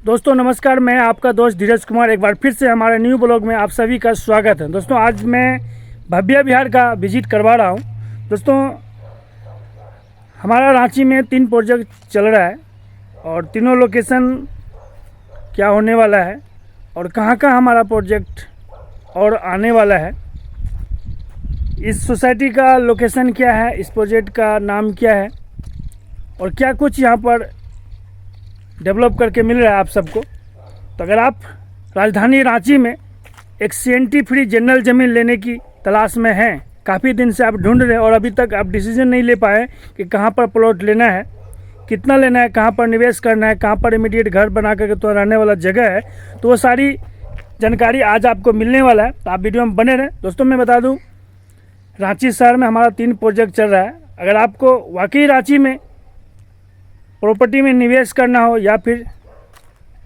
दोस्तों नमस्कार, मैं आपका दोस्त धीरज कुमार एक बार फिर से हमारे न्यू ब्लॉग में आप सभी का स्वागत है। दोस्तों आज मैं भव्य विहार का विजिट करवा रहा हूं। दोस्तों हमारा रांची में 3 प्रोजेक्ट चल रहा है और तीनों लोकेशन क्या होने वाला है और कहां हमारा प्रोजेक्ट और आने वाला है, इस सोसाइटी का लोकेशन क्या है, इस प्रोजेक्ट का नाम क्या है और क्या कुछ यहाँ पर डेवलप करके मिल रहा है आप सबको। तो अगर आप राजधानी रांची में एक CNT फ्री जनरल ज़मीन लेने की तलाश में हैं, काफ़ी दिन से आप ढूंढ रहे हैं और अभी तक आप डिसीजन नहीं ले पाए कि कहाँ पर प्लॉट लेना है, कितना लेना है, कहाँ पर निवेश करना है, कहाँ पर इमीडिएट घर बना करके तो रहने वाला जगह है, तो वो सारी जानकारी आज आपको मिलने वाला है। तो आप वीडियो में बने रहें। दोस्तों मैं बता दूँ, रांची शहर में हमारा 3 प्रोजेक्ट चल रहा है। अगर आपको वाकई रांची में प्रॉपर्टी में निवेश करना हो या फिर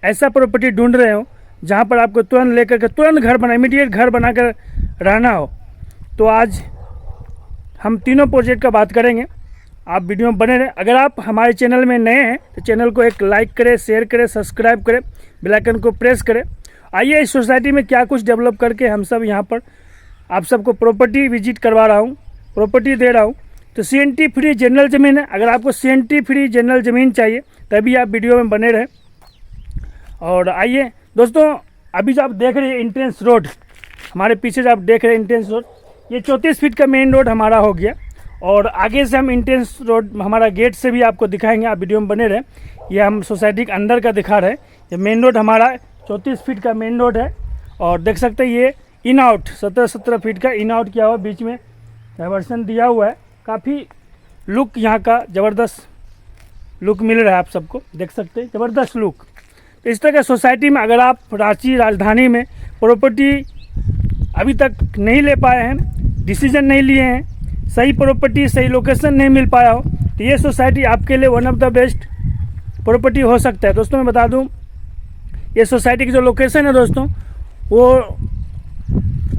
ऐसा प्रॉपर्टी ढूंढ रहे हो जहां पर आपको तुरंत लेकर के तुरंत घर बना, इमीडिएट घर बनाकर रहना हो, तो आज हम तीनों प्रोजेक्ट का बात करेंगे। आप वीडियो में बने रहें। अगर आप हमारे चैनल में नए हैं तो चैनल को एक लाइक करें, शेयर करें, सब्सक्राइब करें, बेल आइकन को प्रेस करें। आइए इस सोसाइटी में क्या कुछ डेवलप करके हम सब यहाँ पर आप सबको प्रॉपर्टी विजिट करवा रहा हूँ, प्रॉपर्टी दे रहा हूँ। तो CNT फ्री जनरल ज़मीन है। अगर आपको CNT फ्री जनरल ज़मीन चाहिए तभी आप वीडियो में बने रहें। और आइए दोस्तों, अभी जो आप देख रहे हैं एंट्रेंस रोड, हमारे पीछे जो आप देख रहे हैं एंट्रेंस रोड, ये 34 फीट का मेन रोड हमारा हो गया और आगे से हम एंट्रेंस रोड हमारा गेट से भी आपको दिखाएंगे। आप वीडियो में बने रहें। ये हम सोसाइटी के अंदर का दिखा रहे हैं। ये मेन रोड हमारा 34 फीट का मेन रोड है और देख सकते हैं ये इन आउट 17 फीट का इन आउट किया हुआ, बीच में डाइवर्सन दिया हुआ है। काफ़ी लुक यहाँ का ज़बरदस्त लुक मिल रहा है, आप सबको देख सकते हैं, ज़बरदस्त लुक। तो इस तरह के सोसाइटी में अगर आप रांची राजधानी में प्रॉपर्टी अभी तक नहीं ले पाए हैं, डिसीजन नहीं लिए हैं, सही प्रॉपर्टी सही लोकेशन नहीं मिल पाया हो, तो ये सोसाइटी आपके लिए one of the best property हो सकता है। दोस्तों मैं बता दूं, ये सोसाइटी की जो लोकेशन है दोस्तों, वो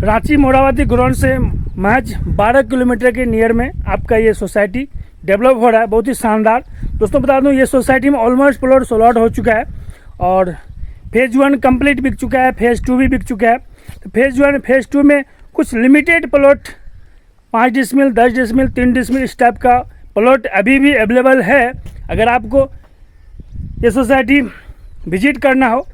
रांची मोराबादी ग्राउंड से महज 12 किलोमीटर के नियर में आपका ये सोसाइटी डेवलप हो रहा है, बहुत ही शानदार। दोस्तों बता दूं, ये सोसाइटी में ऑलमोस्ट प्लॉट सोल्ड आउट हो चुका है और फेज़ 1 कंप्लीट बिक चुका है, फेज़ 2 भी बिक चुका है। तो फेज़ 1 फेज़ 2 में कुछ limited plot 5 decimal 10 decimal 3 decimal इस टाइप का प्लॉट अभी भी अवेलेबल है। अगर आपको ये सोसाइटी विजिट करना हो,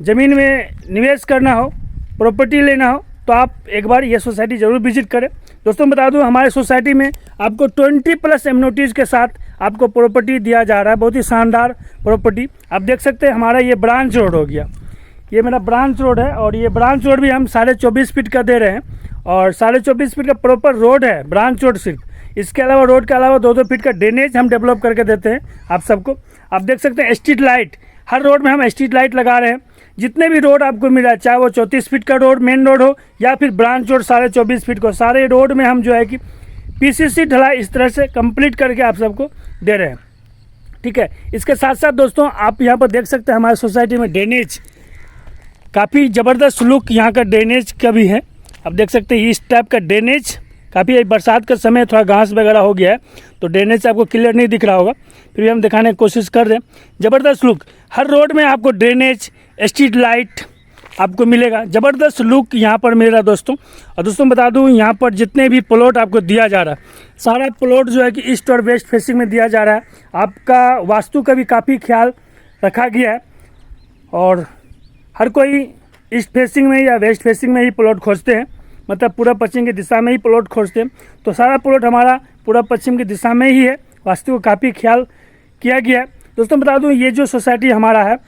ज़मीन में निवेश करना हो, प्रॉपर्टी लेना हो, तो आप एक बार ये सोसाइटी ज़रूर विजिट करें। दोस्तों बता दूं, हमारे सोसाइटी में आपको 20+ एम्यूनिटीज़ के साथ आपको प्रॉपर्टी दिया जा रहा है, बहुत ही शानदार प्रॉपर्टी। आप देख सकते हैं हमारा ये ब्रांच रोड हो गया, ये मेरा ब्रांच रोड है और ये ब्रांच रोड भी हम 24.5 फीट का दे रहे हैं और 24.5 फीट का प्रॉपर रोड है ब्रांच रोड सिर्फ। इसके अलावा रोड के अलावा 2-2 फीट का ड्रेनेज हम डेवलप करके देते हैं आप सबको। आप देख सकते हैं स्ट्रीट लाइट, हर रोड में हम स्ट्रीट लाइट लगा रहे हैं। जितने भी रोड आपको मिल रहा है, चाहे वो 34 फीट का रोड मेन रोड हो या फिर ब्रांच रोड 24.5 फीट को, सारे रोड में हम जो है कि PCC ढलाई इस तरह से कंप्लीट करके आप सबको दे रहे हैं। ठीक है, इसके साथ साथ दोस्तों आप यहाँ पर देख सकते हैं हमारे सोसाइटी में ड्रेनेज, काफ़ी ज़बरदस्त लुक यहाँ का ड्रेनेज का भी है। आप देख सकते हैं इस टाइप का ड्रेनेज, काफ़ी बरसात का समय थोड़ा घास वगैरह हो गया है तो ड्रेनेज आपको क्लियर नहीं दिख रहा होगा, फिर भी हम दिखाने की कोशिश कर रहे हैं। ज़बरदस्त लुक, हर रोड में आपको ड्रेनेज स्ट्रीट लाइट आपको मिलेगा, ज़बरदस्त लुक यहाँ पर मिल रहा है दोस्तों। और दोस्तों बता दूँ, यहाँ पर जितने भी प्लॉट आपको दिया जा रहा है, सारा प्लॉट जो है कि ईस्ट और वेस्ट फेसिंग में दिया जा रहा है। आपका वास्तु का भी काफ़ी ख्याल रखा गया है और हर कोई ईस्ट फेसिंग में या वेस्ट फेसिंग में ही प्लॉट खोजते हैं, मतलब पूर्व पश्चिम की दिशा में ही प्लॉट खोजते हैं। तो सारा प्लॉट हमारा पूर्व पश्चिम की दिशा में ही है, वास्तु का काफ़ी ख्याल किया गया है। दोस्तों बता दूं, ये जो सोसाइटी हमारा है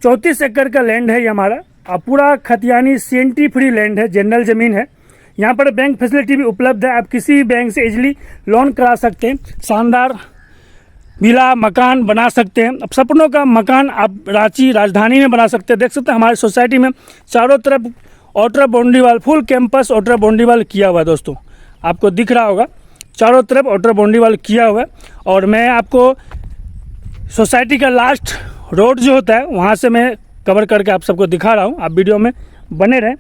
34 एकड़ का लैंड है ये हमारा, और पूरा खतियानी CNT फ्री लैंड है, जनरल ज़मीन है। यहाँ पर बैंक फैसिलिटी भी उपलब्ध है, आप किसी भी बैंक से इजीली लोन करा सकते हैं, शानदार विला मकान बना सकते हैं। अब सपनों का मकान आप रांची राजधानी में बना सकते हैं। देख सकते हैं हमारे सोसाइटी में चारों तरफ outer boundary wall, full campus outer boundary wall किया हुआ है। दोस्तों आपको दिख रहा होगा, चारों तरफ आउटर बाउंड्री वाल किया हुआ है। और मैं आपको सोसाइटी का लास्ट रोड जो होता है वहाँ से मैं कवर करके आप सबको दिखा रहा हूँ, आप वीडियो में बने रहें।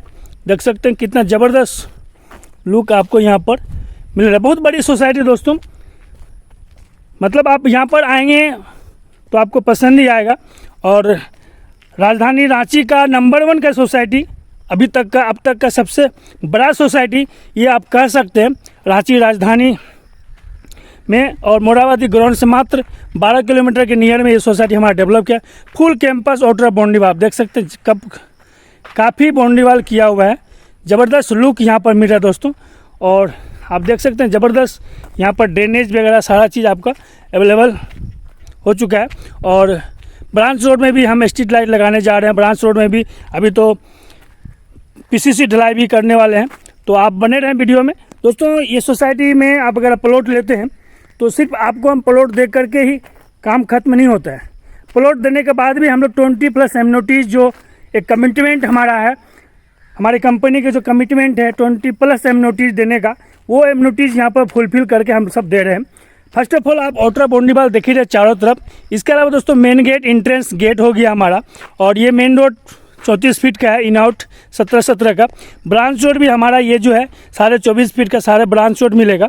देख सकते हैं कितना ज़बरदस्त लुक आपको यहाँ पर मिल रहा है। बहुत बड़ी सोसाइटी दोस्तों, मतलब आप यहाँ पर आएंगे तो आपको पसंद ही आएगा। और राजधानी रांची का नंबर 1 का सोसाइटी, अब तक का सबसे बड़ा सोसाइटी ये आप कह सकते हैं रांची राजधानी में। और मोराबादी ग्राउंड से मात्र 12 किलोमीटर के नियर में ये सोसाइटी हमारा डेवलप किया। Full campus outer boundary wall आप देख सकते हैं, कब काफ़ी बाउंड्री वाल किया हुआ है। ज़बरदस्त लुक यहाँ पर मिल रहा है दोस्तों। और आप देख सकते हैं ज़बरदस्त यहाँ पर ड्रेनेज वगैरह सारा चीज़ आपका अवेलेबल हो चुका है। और ब्रांच रोड में भी हम स्ट्रीट लाइट लगाने जा रहे हैं। ब्रांच रोड में भी अभी तो पीसीसी ढलाई भी करने वाले हैं, तो आप बने रहें वीडियो में। दोस्तों ये सोसाइटी में आप अगर प्लॉट लेते हैं तो सिर्फ आपको हम प्लॉट देख करके ही काम खत्म नहीं होता है। प्लॉट देने के बाद भी हम लोग 20+ एमनोटीज जो एक कमिटमेंट हमारा है, हमारी कंपनी के जो कमिटमेंट है 20+ एमनोटीज देने का, वो एमनोटीज यहाँ पर फुलफिल करके हम सब दे रहे हैं। फर्स्ट ऑफ ऑल आप आउटर बाउंड्री वाल देख ही रहे चारों तरफ। इसके अलावा दोस्तों मेन गेट, इंट्रेंस गेट हो गया हमारा। और ये मेन रोड 34 फीट का है, इन आउट 17 का। ब्रांच रोड भी हमारा ये जो है 24.5 फीट का सारे ब्रांच रोड मिलेगा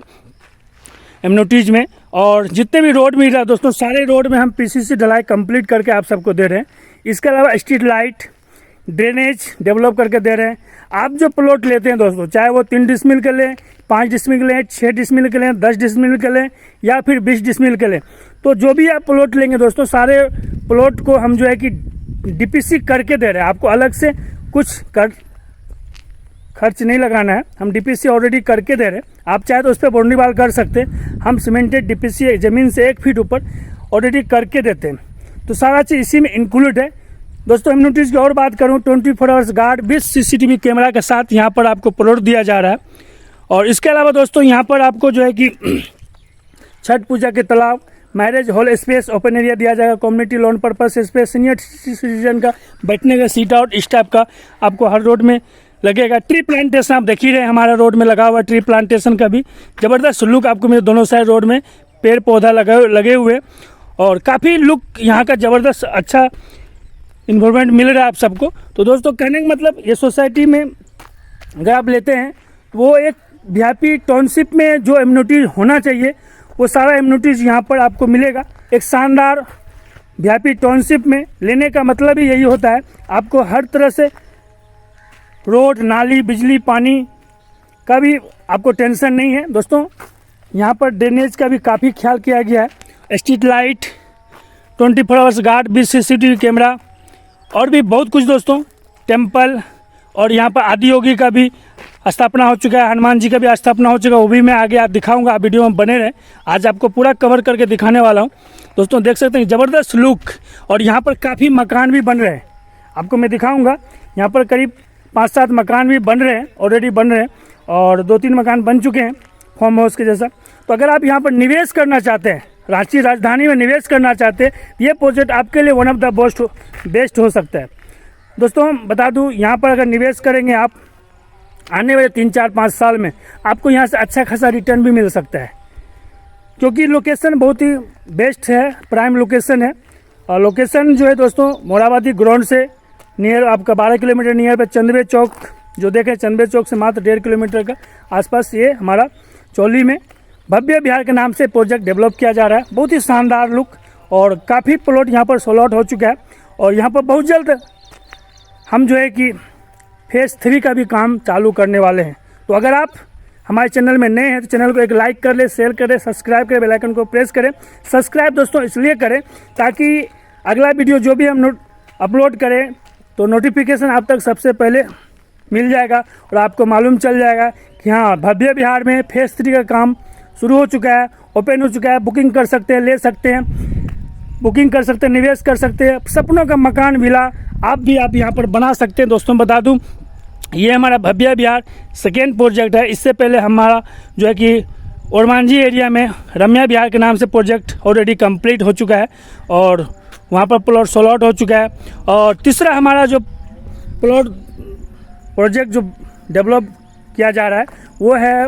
एमनोटीज में। और जितने भी रोड मिल रहा है दोस्तों, सारे रोड में हम पीसीसी ढलाई कंप्लीट करके आप सबको दे रहे हैं। इसके अलावा स्ट्रीट लाइट, ड्रेनेज डेवलप करके दे रहे हैं। आप जो प्लॉट लेते हैं दोस्तों, चाहे वो 3 डिसमिल के लें, 5 डिसमिल के लें, 6 डिसमिल के लें, 10 डिसमिल के लें या फिर 20 डिसमिल के लें, तो जो भी आप प्लॉट लेंगे दोस्तों, सारे प्लॉट को हम जो है कि डीपीसी करके दे रहे हैं। आपको अलग से कुछ खर्च नहीं लगाना है, हम डीपीसी ऑलरेडी करके दे रहे हैं। आप चाहे तो उस पर बाउंड्री वाल कर सकते हैं। हम सीमेंटेड डीपीसी ज़मीन से 1 फीट ऊपर ऑलरेडी करके देते हैं, तो सारा चीज़ इसी में इंक्लूड है दोस्तों। एमनोटीज की और बात करूँ, 24 आवर्स गार्ड 20 CCTV कैमरा के साथ यहाँ पर आपको प्लॉट दिया जा रहा है। और इसके अलावा दोस्तों यहाँ पर आपको जो है कि छठ पूजा के तालाब, marriage hall space, open area दिया जाएगा, community loan purpose space, senior citizen का बैठने का सीट आउट इस टाइप का आपको हर रोड में लगेगा। ट्री प्लांटेशन आप देख ही रहे हैं, हमारा रोड में लगा हुआ ट्री प्लांटेशन का भी ज़बरदस्त लुक आपको मेरे दोनों साइड रोड में पेड़ पौधा लगे हुए। और काफ़ी लुक यहाँ का ज़बरदस्त अच्छा इन्वॉल्वमेंट मिल रहा है आप सबको। तो दोस्तों कहने का मतलब, ये सोसाइटी में अगर आप लेते हैं वो एक वीआईपी टाउनशिप में जो एमनोटीज होना चाहिए वो सारा एमनोटीज यहाँ पर आपको मिलेगा। एक शानदार वीआईपी टाउनशिप में लेने का मतलब ही यही होता है, आपको हर तरह से रोड, नाली, बिजली, पानी का भी आपको टेंशन नहीं है दोस्तों। यहाँ पर ड्रेनेज का भी काफ़ी ख्याल किया गया है। Street light, 24 hours guard, 20 CCTV camera और भी बहुत कुछ दोस्तों। टेम्पल, और यहाँ पर आदि योगी का भी स्थापना हो चुका है, हनुमान जी का भी स्थापना हो चुका है, वो भी मैं आगे आप दिखाऊंगा, आप वीडियो में बने रहें। आज आपको पूरा कवर करके दिखाने वाला हूँ दोस्तों। देख सकते हैं ज़बरदस्त लुक। और यहाँ पर काफ़ी मकान भी बन रहे हैं, आपको मैं दिखाऊंगा। यहाँ पर करीब 5-7 मकान भी बन रहे हैं, ऑलरेडी बन रहे हैं, और 2-3 मकान बन चुके हैं फार्म हाउस के जैसा। तो अगर आप यहाँ पर निवेश करना चाहते हैं, रांची राजधानी में निवेश करना चाहते हैं, ये प्रोजेक्ट आपके लिए वन ऑफ द बेस्ट हो सकता है दोस्तों। हम बता दूँ, यहाँ पर अगर निवेश करेंगे आप, आने वाले 3-4-5 साल में आपको यहाँ से अच्छा खासा रिटर्न भी मिल सकता है, क्योंकि लोकेशन बहुत ही बेस्ट है, प्राइम लोकेशन है। और लोकेशन जो है दोस्तों, मोराबादी ग्राउंड से नियर आपका 12 किलोमीटर नियर पे चंदवे चौक जो देखें, चंदवे चौक से मात्र 1.5 किलोमीटर का आसपास ये हमारा चौली में भव्य विहार के नाम से प्रोजेक्ट डेवलप किया जा रहा है। बहुत ही शानदार लुक, और काफ़ी प्लॉट यहाँ पर सोल आउट हो चुका है। और यहाँ पर बहुत जल्द हम जो है कि फेज़ 3 का भी काम चालू करने वाले हैं। तो अगर आप हमारे चैनल में नए हैं तो चैनल को एक लाइक कर ले, शेयर करें, सब्सक्राइब करें, बेल आइकन को प्रेस करें। सब्सक्राइब दोस्तों इसलिए करें ताकि अगला वीडियो जो भी हम अपलोड करें तो नोटिफिकेशन आप तक सबसे पहले मिल जाएगा, और आपको मालूम चल जाएगा कि हाँ, भव्य विहार में फेज़ 3 का काम शुरू हो चुका है, ओपन हो चुका है। बुकिंग कर सकते हैं, ले सकते हैं, बुकिंग कर सकते हैं, निवेश कर सकते हैं। सपनों का मकान विला आप यहाँ पर बना सकते हैं दोस्तों। बता दूं, ये हमारा भव्य विहार सेकेंड प्रोजेक्ट है। इससे पहले हमारा जो है कि ओरमांझी एरिया में रम्या विहार के नाम से प्रोजेक्ट ऑलरेडी कंप्लीट हो चुका है, और वहाँ पर प्लॉट सोल आउट हो चुका है। और तीसरा हमारा जो प्रोजेक्ट जो डेवलप किया जा रहा है वो है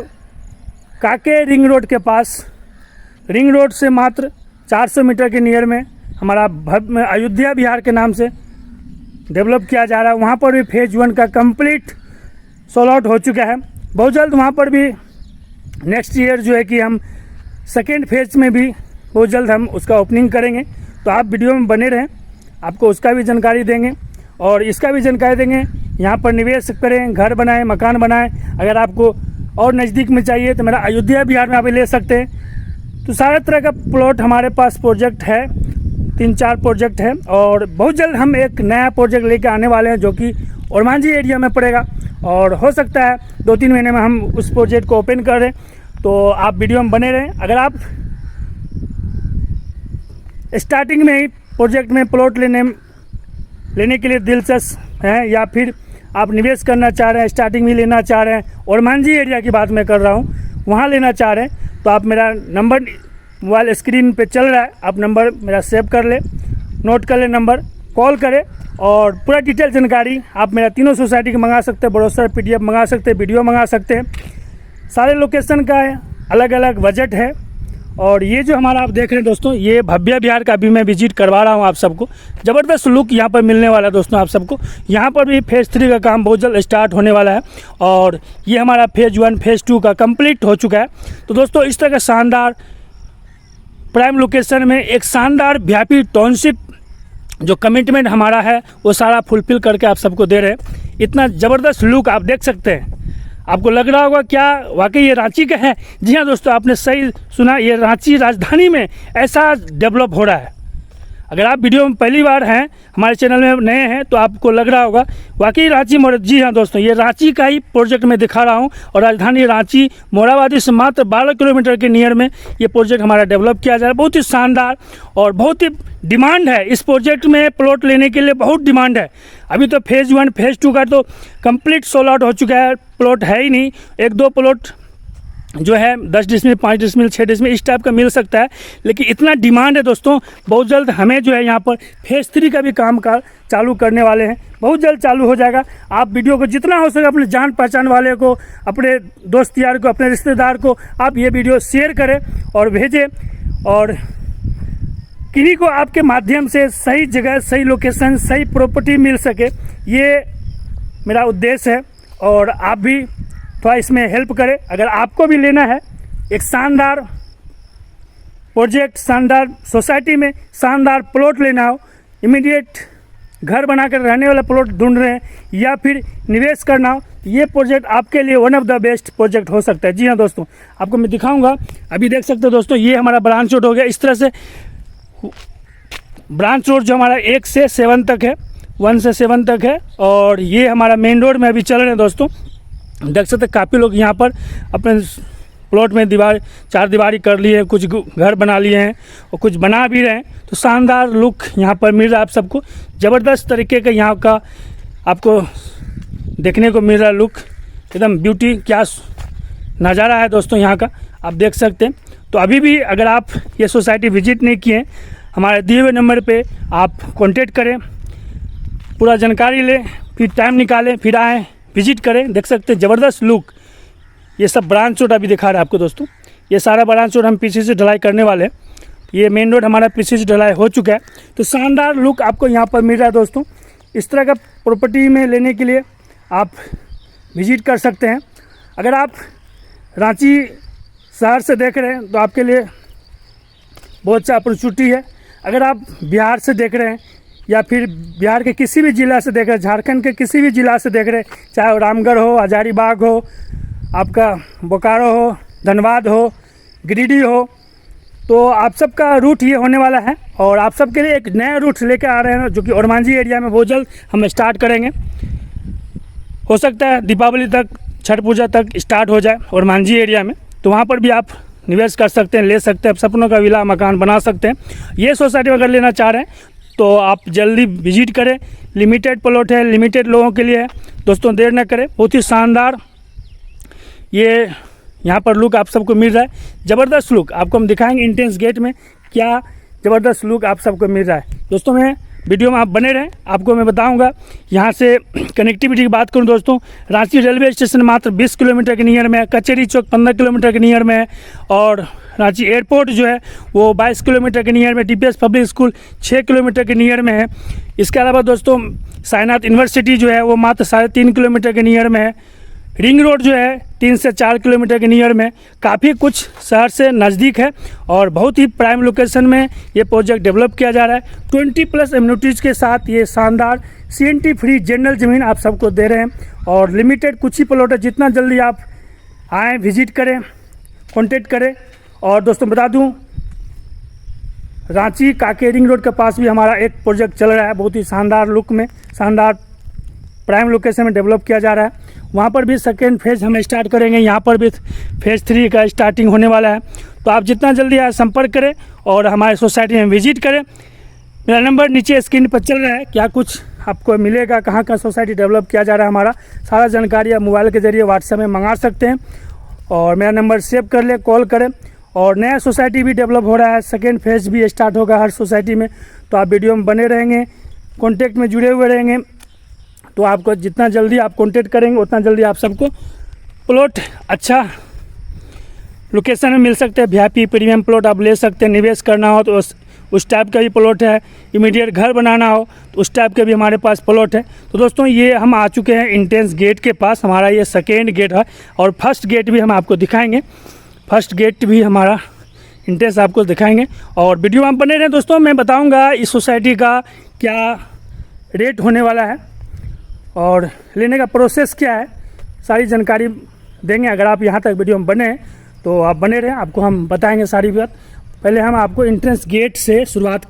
काके रिंग रोड के पास। रिंग रोड से मात्र 400 मीटर के नियर में हमारा अयोध्या विहार के नाम से डेवलप किया जा रहा है। वहाँ पर भी फेज़ 1 का कंप्लीट सोल आउट हो चुका है। बहुत जल्द वहाँ पर भी नेक्स्ट ईयर जो है कि हम सेकेंड फेज़ में भी बहुत जल्द हम उसका ओपनिंग करेंगे। तो आप वीडियो में बने रहें, आपको उसका भी जानकारी देंगे और इसका भी जानकारी देंगे। यहाँ पर निवेश करें, घर बनाएं, मकान बनाएं। अगर आपको और नज़दीक में चाहिए तो मेरा अयोध्या बिहार में आप ले सकते हैं। तो सारे तरह का प्लॉट हमारे पास प्रोजेक्ट है, 3-4 प्रोजेक्ट है और बहुत जल्द हम एक नया प्रोजेक्ट लेके आने वाले हैं जो कि ओरमांझी एरिया में पड़ेगा और हो सकता है 2-3 महीने में हम उस प्रोजेक्ट को ओपन करें। तो आप वीडियो में बने रहें। अगर आप स्टार्टिंग में ही प्रोजेक्ट में प्लॉट लेने के लिए दिलचस्प हैं या फिर आप निवेश करना चाह रहे हैं, स्टार्टिंग में लेना चाह रहे हैं, ओरमांझी एरिया की बात मैं कर रहा हूँ, वहाँ लेना चाह रहे हैं, तो आप मेरा नंबर मोबाइल स्क्रीन पे चल रहा है, आप नंबर मेरा सेव कर ले, नोट कर ले नंबर, कॉल करें और पूरा डिटेल जानकारी आप मेरा तीनों सोसाइटी की मंगा सकते हैं, ब्रोशर PDF मंगा सकते हैं, वीडियो मंगा सकते हैं। सारे लोकेशन का अलग अलग बजट है और ये जो हमारा आप देख रहे हैं दोस्तों, ये भव्य बिहार का भी मैं विजिट करवा रहा हूँ आप सबको। ज़बरदस्त लुक यहाँ पर मिलने वाला है दोस्तों आप सबको। यहाँ पर भी फेज़ 3 का काम बहुत जल्द स्टार्ट होने वाला है और ये हमारा फेज़ 1 फेज़ 2 का कंप्लीट हो चुका है। तो दोस्तों इस तरह का शानदार प्राइम लोकेशन में एक शानदार वीआईपी टाउनशिप जो कमिटमेंट हमारा है वो सारा फुलफिल करके आप सबको दे रहे हैं। इतना ज़बरदस्त लुक आप देख सकते हैं। आपको लग रहा होगा क्या वाकई ये रांची का है? जी हाँ दोस्तों, आपने सही सुना, ये रांची राजधानी में ऐसा डेवलप हो रहा है। अगर आप वीडियो में पहली बार हैं, हमारे चैनल में नए हैं, तो आपको लग रहा होगा वाकई रांची जी हाँ दोस्तों, ये रांची का ही प्रोजेक्ट मैं दिखा रहा हूँ और राजधानी रांची मोराबादी से मात्र 12 किलोमीटर के नियर में ये प्रोजेक्ट हमारा डेवलप किया जा रहा है। बहुत ही शानदार और बहुत ही डिमांड है इस प्रोजेक्ट में, प्लॉट लेने के लिए बहुत डिमांड है। अभी तो फेज़ 1 फेज़ 2 का तो कंप्लीट सोल्ड आउट हो चुका है, प्लॉट है ही नहीं। 1-2 प्लॉट जो है 10 डिसमिल 5 डिसमिल 6 डिसमिल इस टाइप का मिल सकता है, लेकिन इतना डिमांड है दोस्तों, बहुत जल्द हमें जो है यहाँ पर फेज़ 3 का भी काम चालू करने वाले हैं, बहुत जल्द चालू हो जाएगा। आप वीडियो को जितना हो सके अपने जान पहचान वाले को, अपने दोस्त यार को, अपने रिश्तेदार को आप ये वीडियो शेयर करें और भेजें और किन्हीं को आपके माध्यम से सही जगह, सही लोकेशन, सही प्रॉपर्टी मिल सके, ये मेरा उद्देश्य है। और आप भी थोड़ा इसमें हेल्प करें। अगर आपको भी लेना है एक शानदार प्रोजेक्ट, शानदार सोसाइटी में शानदार प्लॉट लेना हो, इमीडिएट घर बनाकर रहने वाला प्लॉट ढूंढ रहे हैं या फिर निवेश करना हो, ये प्रोजेक्ट आपके लिए one of the best project हो सकता है। जी हाँ दोस्तों, आपको मैं दिखाऊंगा। अभी देख सकते हो दोस्तों, ये हमारा ब्रांच रोड हो गया। इस तरह से ब्रांच रोड जो हमारा 1 से 7 तक है, 1 से 7 तक है और ये हमारा मेन रोड में अभी चल रहे हैं दोस्तों। देख सकते हैं काफ़ी लोग यहाँ पर अपने प्लॉट में चार दीवारी कर लिए हैं, कुछ घर बना लिए हैं और कुछ बना भी रहे हैं। तो शानदार लुक यहाँ पर मिल रहा है आप सबको, ज़बरदस्त तरीके का यहाँ का आपको देखने को मिल रहा है लुक, एकदम ब्यूटी, क्या नज़ारा है दोस्तों यहाँ का, आप देख सकते हैं। तो अभी भी अगर आप ये सोसाइटी विजिट नहीं किए, हमारे दिए हुए नंबर पे आप कांटेक्ट करें, पूरा जानकारी लें, फिर टाइम निकालें, फिर आएँ, विजिट करें। देख सकते हैं ज़बरदस्त लुक। ये सब ब्रांच रोड अभी दिखा रहा है आपको दोस्तों, ये सारा ब्रांच रोड हम पीछे से ढलाई करने वाले हैं। ये मेन रोड हमारा पीछे से ढलाई हो चुका है। तो शानदार लुक आपको यहाँ पर मिल रहा है दोस्तों। इस तरह का प्रॉपर्टी में लेने के लिए आप विजिट कर सकते हैं। अगर आप रांची शहर से देख रहे हैं तो आपके लिए बहुत अच्छा अपॉर्चुनिटी है। अगर आप बिहार से देख रहे हैं या फिर बिहार के किसी भी ज़िला से देख रहे हैं, झारखंड के किसी भी ज़िला से देख रहे हैं, चाहे वो रामगढ़ हो, हजारीबाग हो, आपका बोकारो हो, धनबाद हो, गिरिडीह हो, तो आप सबका रूट ये होने वाला है और आप सबके लिए एक नया रूट लेकर आ रहे हैं जो कि ओरमांझी एरिया में बहुत जल्द हम स्टार्ट करेंगे। हो सकता है दीपावली तक, छठ पूजा तक स्टार्ट हो जाए ओरमांझी एरिया में, तो वहाँ पर भी आप निवेश कर सकते हैं, ले सकते हैं, सपनों का विला मकान बना सकते हैं। ये सोसाइटी अगर लेना चाह रहे हैं तो आप जल्दी विजिट करें। लिमिटेड प्लॉट है, लिमिटेड लोगों के लिए है दोस्तों, देर न करें। बहुत ही शानदार ये यहाँ पर लुक आप सबको मिल रहा है, ज़बरदस्त लुक आपको हम दिखाएंगे। इंट्रेंस गेट में क्या ज़बरदस्त लुक आप सबको मिल रहा है दोस्तों। मैं वीडियो में आप बने रहें, आपको मैं बताऊंगा। यहाँ से कनेक्टिविटी की बात करूँ दोस्तों, रांची रेलवे स्टेशन मात्र 20 किलोमीटर के नियर में है, कचहरी चौक 15 किलोमीटर के नियर में है और रांची एयरपोर्ट जो है वो 22 किलोमीटर के नियर में, DPS पब्लिक स्कूल 6 किलोमीटर के नियर में है। इसके अलावा दोस्तों साईनाथ यूनिवर्सिटी जो है वो मात्र 3.5 किलोमीटर के नियर में है। रिंग रोड जो है 3 से 4 किलोमीटर के नियर में, काफ़ी कुछ शहर से नज़दीक है और बहुत ही प्राइम लोकेशन में ये प्रोजेक्ट डेवलप किया जा रहा है। 20+ एम्यूनिटीज़ के साथ ये शानदार CNT फ्री जनरल ज़मीन आप सबको दे रहे हैं और लिमिटेड कुछ ही प्लॉट है। जितना जल्दी आप आएँ, विजिट करें, कॉन्टेक्ट करें। और दोस्तों बता दूँ, रांची काके रिंग रोड के पास भी हमारा एक प्रोजेक्ट चल रहा है, बहुत ही शानदार लुक में, शानदार प्राइम लोकेशन में डेवलप किया जा रहा है। वहाँ पर भी सेकेंड फेज़ हम स्टार्ट करेंगे, यहाँ पर भी फेज़ 3 का स्टार्टिंग होने वाला है। तो आप जितना जल्दी आए संपर्क करें और हमारे सोसाइटी में विजिट करें। मेरा नंबर नीचे स्क्रीन पर चल रहा है, क्या कुछ आपको मिलेगा, कहाँ का सोसाइटी डेवलप किया जा रहा है, हमारा सारा जानकारी आप मोबाइल के ज़रिए व्हाट्सएप में मंगा सकते हैं। और मेरा नंबर सेव कर लें, कॉल करें। और नया सोसाइटी भी डेवलप हो रहा है, सेकेंड फेज़ भी स्टार्ट होगा हर सोसाइटी में। तो आप वीडियो में बने रहेंगे, कॉन्टेक्ट में जुड़े हुए रहेंगे। तो आपको जितना जल्दी आप कॉन्टेक्ट करेंगे उतना जल्दी आप सबको प्लॉट अच्छा लोकेशन में मिल सकते हैं। VIP प्रीमियम प्लॉट आप ले सकते हैं। निवेश करना हो तो उस टाइप का भी प्लॉट है। इमीडिएट घर बनाना हो तो उस टाइप के भी हमारे पास प्लॉट है। तो दोस्तों ये हम आ चुके हैं इंट्रेंस गेट के पास, हमारा ये सेकेंड गेट है और फर्स्ट गेट भी हम आपको दिखाएंगे। फर्स्ट गेट भी हमारा इंट्रेंस आपको दिखाएंगे और वीडियो में बने रहें। दोस्तों मैं बताऊंगा इस सोसाइटी का क्या रेट होने वाला है और लेने का प्रोसेस क्या है, सारी जानकारी देंगे। अगर आप यहाँ तक वीडियो में बने तो आप बने रहें, आपको हम बताएंगे सारी बात। पहले हम आपको इंट्रेंस गेट से शुरुआत,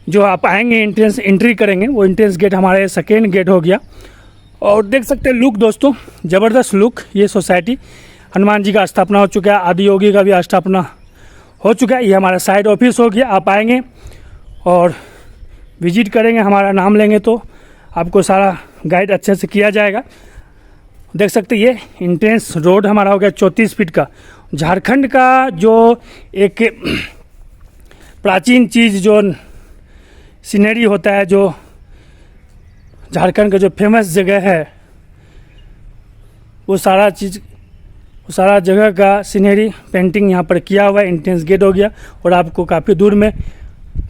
जो आप आएंगे इंट्रेंस एंट्री करेंगे, वो इंट्रेंस गेट हमारे सेकेंड गेट हो गया। और देख सकते हैं लुक दोस्तों, ज़बरदस्त लुक। ये सोसाइटी हनुमान जी का स्थापना हो चुका है, आदि योगी का भी स्थापना हो चुका है। ये हमारा साइड ऑफिस हो गया। आप आएंगे और विजिट करेंगे, हमारा नाम लेंगे तो आपको सारा गाइड अच्छे से किया जाएगा। देख सकते हैं ये इंट्रेंस रोड हमारा हो गया 34 फीट का। झारखंड का जो एक प्राचीन चीज़, जो सीनरी होता है, जो झारखंड का जो फेमस जगह है, वो सारा जगह का सीनरी पेंटिंग यहाँ पर किया हुआ है। इंट्रेंस गेट हो गया और आपको काफ़ी दूर में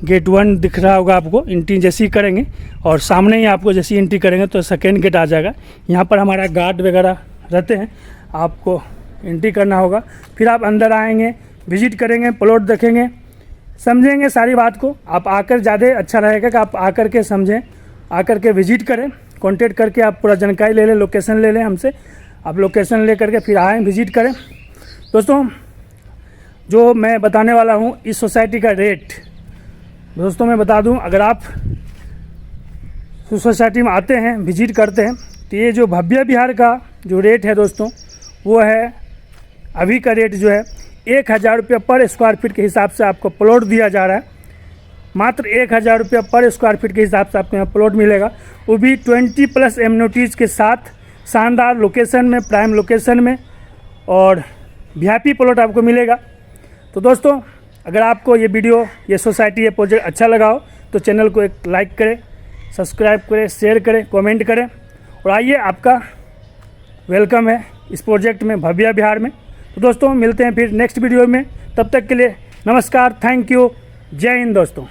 गेट 1 दिख रहा होगा। आपको एंट्री जैसे ही करेंगे और सामने ही आपको जैसे ही एंट्री करेंगे तो सेकेंड गेट आ जाएगा। यहाँ पर हमारा गार्ड वगैरह रहते हैं, आपको एंट्री करना होगा। फिर आप अंदर आएंगे, विजिट करेंगे, प्लॉट देखेंगे, समझेंगे सारी बात को। आप आकर ज़्यादा अच्छा रहेगा कि आप आकर के समझें, आकर के विजिट करें, कॉन्टेक्ट करके आप पूरा जानकारी ले लें, लोकेशन ले लें हमसे। आप लोकेशन ले करके फिर आएँ, विजिट करें। दोस्तों जो मैं बताने वाला हूँ इस सोसाइटी का रेट, दोस्तों मैं बता दूं, अगर आप सोसाइटी में आते हैं, विजिट करते हैं, तो ये जो भव्य विहार का जो रेट है दोस्तों, वो है अभी का रेट जो है 1000 रुपये पर स्क्वायर फीट के हिसाब से आपको प्लॉट दिया जा रहा है। मात्र 1000 रुपये पर स्क्वायर फीट के हिसाब से आपको यहाँ प्लॉट मिलेगा, वो भी 20+ एम्यूनिटीज़ के साथ, शानदार लोकेशन में, प्राइम लोकेशन में, और VIP प्लॉट आपको मिलेगा। तो दोस्तों अगर आपको ये वीडियो, ये सोसाइटी, ये प्रोजेक्ट अच्छा लगा हो तो चैनल को एक लाइक करें, सब्सक्राइब करें, शेयर करें, कमेंट करें। और आइए, आपका वेलकम है इस प्रोजेक्ट में, भव्य विहार में। तो दोस्तों मिलते हैं फिर नेक्स्ट वीडियो में, तब तक के लिए नमस्कार, थैंक यू, जय हिंद दोस्तों।